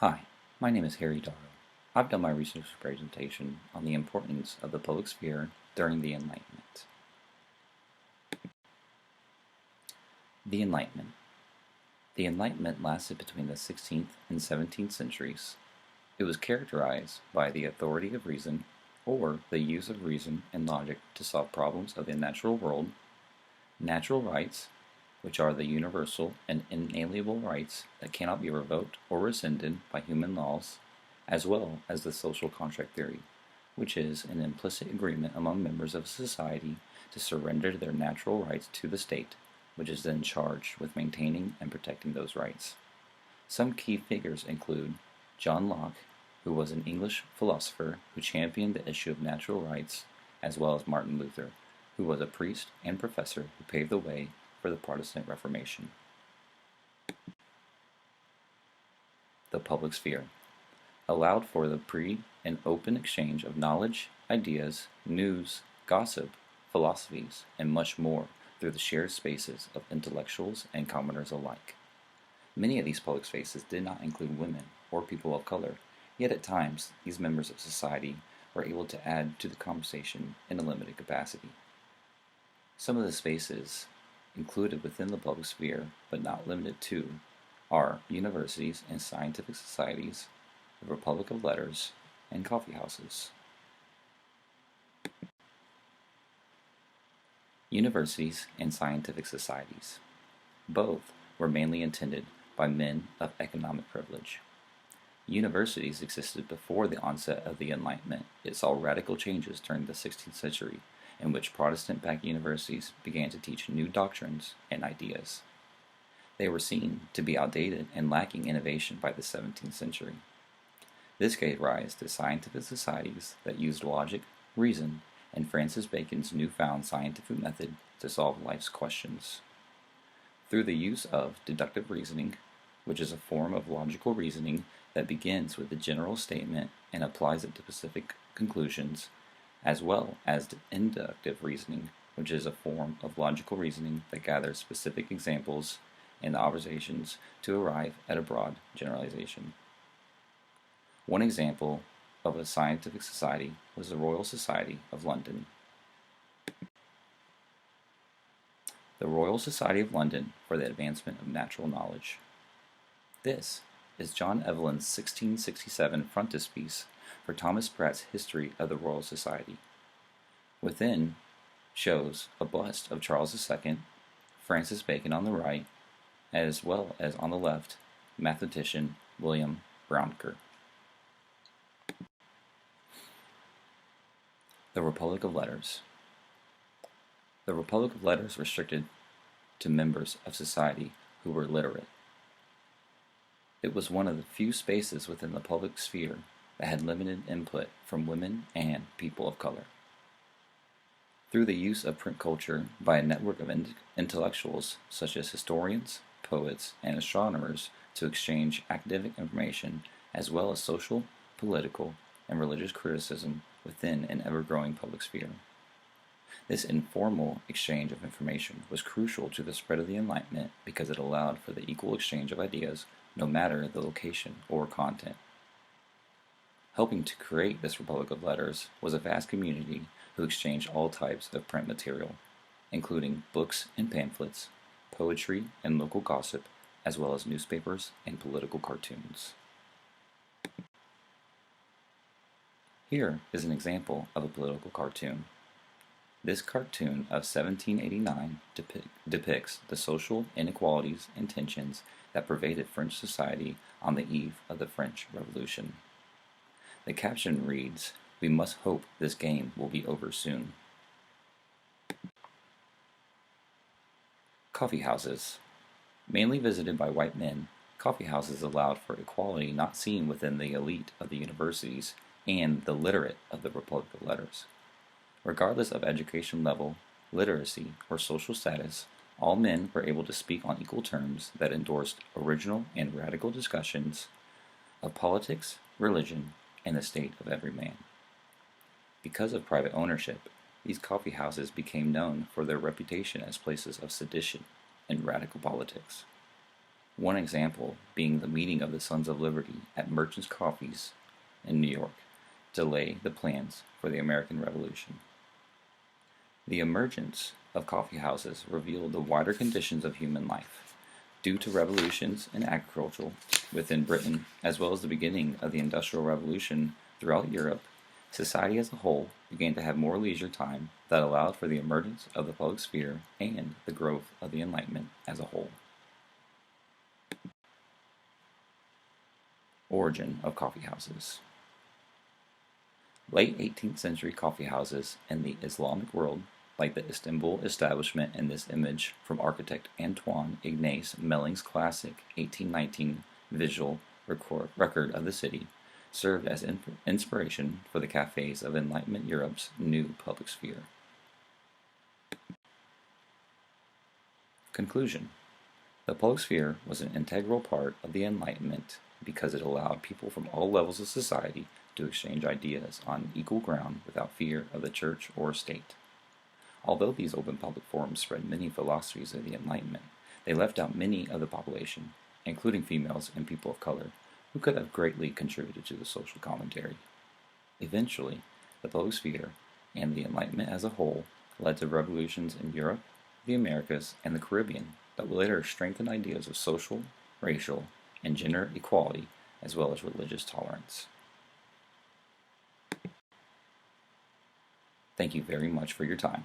Hi, my name is Harry Darrow. I've done my research presentation on the importance of the public sphere during the Enlightenment. The Enlightenment. The Enlightenment lasted between the 16th and 17th centuries. It was characterized by the authority of reason, or the use of reason and logic to solve problems of the natural world, natural rights, which are the universal and inalienable rights that cannot be revoked or rescinded by human laws, as well as the social contract theory, which is an implicit agreement among members of a society to surrender their natural rights to the state, which is then charged with maintaining and protecting those rights. Some key figures include John Locke, who was an English philosopher who championed the issue of natural rights, as well as Martin Luther, who was a priest and professor who paved the way for the Protestant Reformation. The public sphere allowed for the free and open exchange of knowledge, ideas, news, gossip, philosophies, and much more through the shared spaces of intellectuals and commoners alike. Many of these public spaces did not include women or people of color, yet at times these members of society were able to add to the conversation in a limited capacity. Some of the spaces included within the public sphere, but not limited to, are universities and scientific societies, the Republic of Letters, and coffee houses. Universities and scientific societies. Both were mainly intended by men of economic privilege. Universities existed before the onset of the Enlightenment. It saw radical changes during the 16th century, in which Protestant-backed universities began to teach new doctrines and ideas. They were seen to be outdated and lacking innovation by the 17th century. This gave rise to scientific societies that used logic, reason, and Francis Bacon's newfound scientific method to solve life's questions. Through the use of deductive reasoning, which is a form of logical reasoning that begins with a general statement and applies it to specific conclusions, as well as inductive reasoning, which is a form of logical reasoning that gathers specific examples and observations to arrive at a broad generalization. One example of a scientific society was the Royal Society of London. The Royal Society of London for the Advancement of Natural Knowledge. This is John Evelyn's 1667 frontispiece for Thomas Pratt's History of the Royal Society. Within shows a bust of Charles II, Francis Bacon on the right, as well as on the left, mathematician William Brouncker. The Republic of Letters. The Republic of Letters restricted to members of society who were literate. It was one of the few spaces within the public sphere that had limited input from women and people of color. Through the use of print culture by a network of intellectuals such as historians, poets, and astronomers to exchange academic information as well as social, political, and religious criticism within an ever-growing public sphere. This informal exchange of information was crucial to the spread of the Enlightenment because it allowed for the equal exchange of ideas no matter the location or content. Helping to create this Republic of Letters was a vast community who exchanged all types of print material, including books and pamphlets, poetry and local gossip, as well as newspapers and political cartoons. Here is an example of a political cartoon. This cartoon of 1789 depicts the social inequalities and tensions that pervaded French society on the eve of the French Revolution. The caption reads, "We must hope this game will be over soon." Coffee houses. Mainly visited by white men, coffee houses allowed for equality not seen within the elite of the universities and the literate of the Republic of Letters. Regardless of education level, literacy, or social status, all men were able to speak on equal terms that endorsed original and radical discussions of politics, religion, and the state of every man. Because of private ownership, these coffee houses became known for their reputation as places of sedition and radical politics. One example being the meeting of the Sons of Liberty at Merchant's Coffees in New York to lay the plans for the American Revolution. The emergence of coffee houses revealed the wider conditions of human life. Due to revolutions in agriculture within Britain, as well as the beginning of the Industrial Revolution throughout Europe, society as a whole began to have more leisure time that allowed for the emergence of the public sphere and the growth of the Enlightenment as a whole. Origin of coffee houses. Late 18th century coffee houses in the Islamic world, like the Istanbul establishment in this image from architect Antoine Ignace Melling's classic 1819 visual record of the city, served as inspiration for the cafes of Enlightenment Europe's new public sphere. Conclusion. The public sphere was an integral part of the Enlightenment because it allowed people from all levels of society to exchange ideas on equal ground without fear of the church or state. Although these open public forums spread many philosophies of the Enlightenment, they left out many of the population, including females and people of color, who could have greatly contributed to the social commentary. Eventually, the public sphere and the Enlightenment as a whole led to revolutions in Europe, the Americas, and the Caribbean that would later strengthen ideas of social, racial, and gender equality, as well as religious tolerance. Thank you very much for your time.